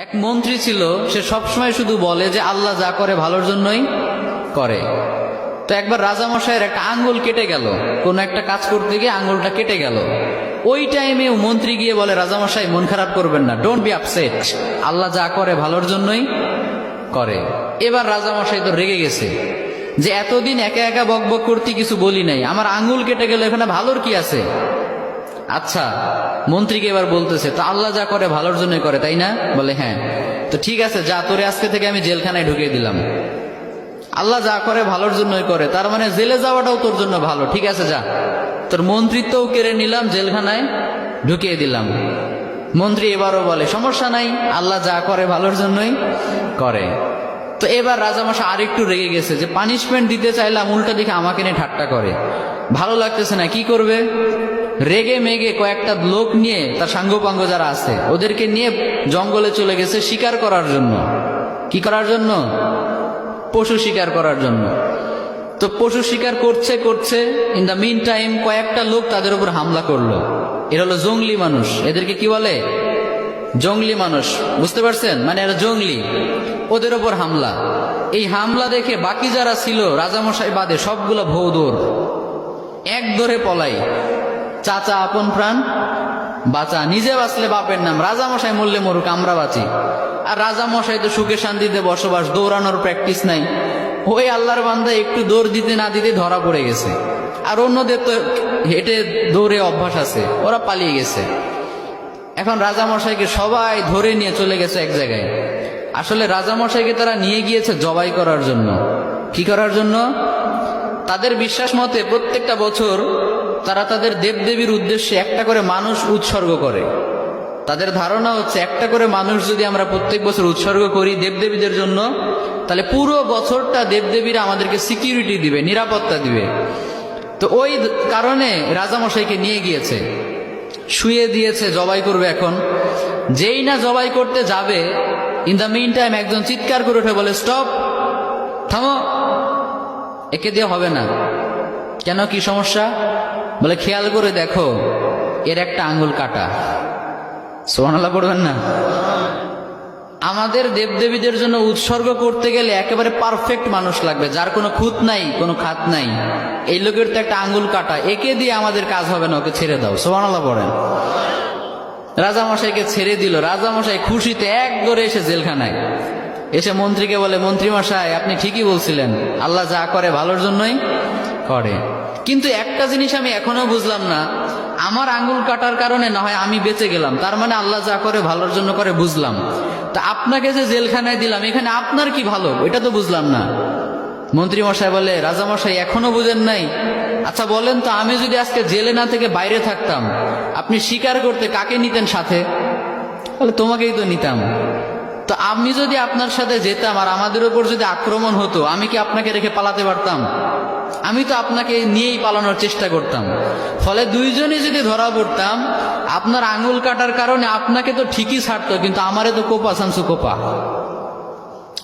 এক মন্ত্রী ছিল, সে সবসময় শুধু বলে যে আল্লাহ যা করে ভালোর জন্যই করে। তো একবার রাজামশাইয়ের একটা আঙ্গুল কেটে গেল, কোন একটা কাজ করতে গিয়ে আঙ্গুলটা কেটে গেল। ওই টাইমে মন্ত্রী গিয়ে বলে, রাজামশাই মন খারাপ করবেন না, ডোন্ট বি আপসেট, আল্লাহ যা করে ভালোর জন্যই করে। এবার রাজামশাই তো রেগে গেছে যে এতদিন একা একা বকবক করতে কিছু বলি নাই, আমার আঙ্গুল কেটে গেল, এখানে ভালোর কি আছে? আচ্ছা, মন্ত্রীকে এবার বলতেছে, তো আল্লাহ যা করে ভালোর জন্যই করে, তাই না? বলে হ্যাঁ। তো ঠিক আছে, যা, তোরে আজকে থেকে আমি জেলখানায় ঢুকিয়ে দিলাম। আল্লাহ যা করে ভালোর জন্যই করে, তার মানে জেলে যাওয়াটাও তোর জন্য ভালো। ঠিক আছে, যা, তোর মন্ত্রিত্বও কেড়ে নিলাম, জেলখানায় ঢুকিয়ে দিলাম। মন্ত্রী এবারও বলে, সমস্যা নাই, আল্লাহ যা করে ভালোর জন্যই করে। তো এবার রাজামশাই আরেকটু রেগে গেছে যে পানিশমেন্ট দিতে চাইলাম, উল্টা দিকে আমাকে নিয়ে ঠাট্টা করে, ভালো লাগতেছে না, কি করবে? রেগে মেগে কয়েকটা লোক নিয়ে, তার সাঙ্গপাঙ্গ যারা আছে ওদেরকে নিয়ে জঙ্গলে চলে গেছে শিকার করার জন্য। কি করার জন্য? পশু শিকার করার জন্য। তো পশু শিকার করছে করছে, ইন দ্য মিন টাইম কয়েকটা লোক তাদের উপর হামলা করলো। এরা হলো জঙ্গলি মানুষ, এদেরকে কি বলে? জঙ্গলি মানুষ, বুঝতে পারছেন? মানে এরা জঙ্গলি, ওদের ওপর হামলা। এই হামলা দেখে বাকি যারা ছিল রাজামশাই বাদে সবগুলো ভৌ দৌড়, এক দৌড়ে পলাই। চাচা আপন প্রাণ বাঁচা, নিজে বাঁচলে বাপের নাম, রাজামশাই মরলে মরুক, আমরা বাঁচি। আর রাজামশাই তো সুখে শান্তিতে বসবাস, দৌড়ানোর প্র্যাকটিস নাই। ওই আল্লাহর বান্দা একটু দৌড় দিতে না দিতে ধরা পড়ে গেছে। আর অন্যদের তো হেঁটে দৌড়ে অভ্যাস আছে, ওরা পালিয়ে গেছে। এখন রাজামশাইকে সবাই ধরে নিয়ে চলে গেছে এক জায়গায়। আসলে রাজামশাইকে তারা নিয়ে গিয়েছে জবাই করার জন্য। কি করার জন্য? তাদের বিশ্বাস মতে প্রত্যেকটা বছর তারা তাদের দেবদেবীর উদ্দেশ্যে একটা করে মানুষ উৎসর্গ করে। তাদের ধারণা হচ্ছে একটা করে মানুষ যদি আমরা প্রত্যেক বছর উৎসর্গ করি দেবদেবীদের জন্য, তাহলে পুরো বছরটা দেবদেবীরা আমাদেরকে সিকিউরিটি দিবে, নিরাপত্তা দিবে। তো ওই কারণে রাজামশাইকে নিয়ে গিয়েছে, শুয়ে দিয়েছে, জবাই করবে। এখন যেই না জবাই করতে যাবে, ইন দ্য মিন টাইম একজন চিৎকার করে উঠে বলে, স্টপ, থামো, একে দিয়ে হবে না। কেন, কি সমস্যা? বলে, খেয়াল করে দেখো, এর একটা আঙ্গুল কাটা। সুবহানাল্লাহ পড়বেন না? আমাদের দেবদেবীদের জন্য উৎসর্গ করতে গেলে একেবারে পারফেক্ট মানুষ লাগবে, যার কোনো খুঁত নাই, কোনো খাত নাই। এই লোকের তো একটা আঙ্গুল কাটা, একে দিয়ে আমাদের কাজ হবে না, ওকে ছেড়ে দাও। সুবহানাল্লাহ পড়েন। রাজামশাইকে ছেড়ে দিল। রাজামশাই খুশিতে এক দৌড়ে এসে জেলখানায় এসে মন্ত্রীকে বলে, মন্ত্রী মশাই, আপনি ঠিকই বলছিলেন, আল্লাহ যা করে ভালোর জন্যই করে। কিন্তু একটা জিনিস আমি এখনো বুঝলাম না, আমার আঙ্গুল কাটার কারণে না হয় আমি বেঁচে গেলাম, তার মানে আল্লাহ যা করে ভালোর জন্য করে, বুঝলাম। তা আপনাকে যে জেলখানায় দিলাম, এখানে আপনার কি ভালো, এটা তো বুঝলাম না। মন্ত্রী মশাই বলে, রাজামশাই এখনো বুঝেন নাই? আচ্ছা বলেন তো, আমি যদি আজকে জেলে না থেকে বাইরে থাকতাম, আপনি শিকার করতে কাকে নিতেন সাথে? বলে, তোমাকেই তো নিতাম। তো আমি যদি আপনার সাথে যেতাম আর আমাদের উপর যদি আক্রমণ হতো, আমি কি আপনাকে রেখে পালাতে পারতাম? আমি তো আপনাকে নিয়েই পালানোর চেষ্টা করতাম। ফলে দুইজনই যদি ধরা পড়তাম, আপনার আঙ্গুল কাটার কারণে আপনাকে তো ঠিকই ছাড়তো, কিন্তু আমারে তো কোপা সানসু কোপা,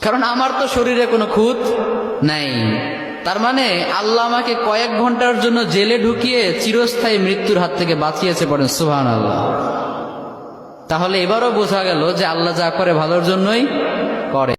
কারণ আমার তো শরীরে কোনো খুঁত নাই। তার মানে আল্লাহ আমাকে কয়েক ঘন্টার জন্য জেলে ঢুকিয়ে চিরস্থায়ী মৃত্যুর হাত থেকে বাঁচিয়েছে। পড়েন সুবহানাল্লাহ। তাহলে এবারও বোঝা গেল যে আল্লাহ যা করে ভালোর জন্যই করে।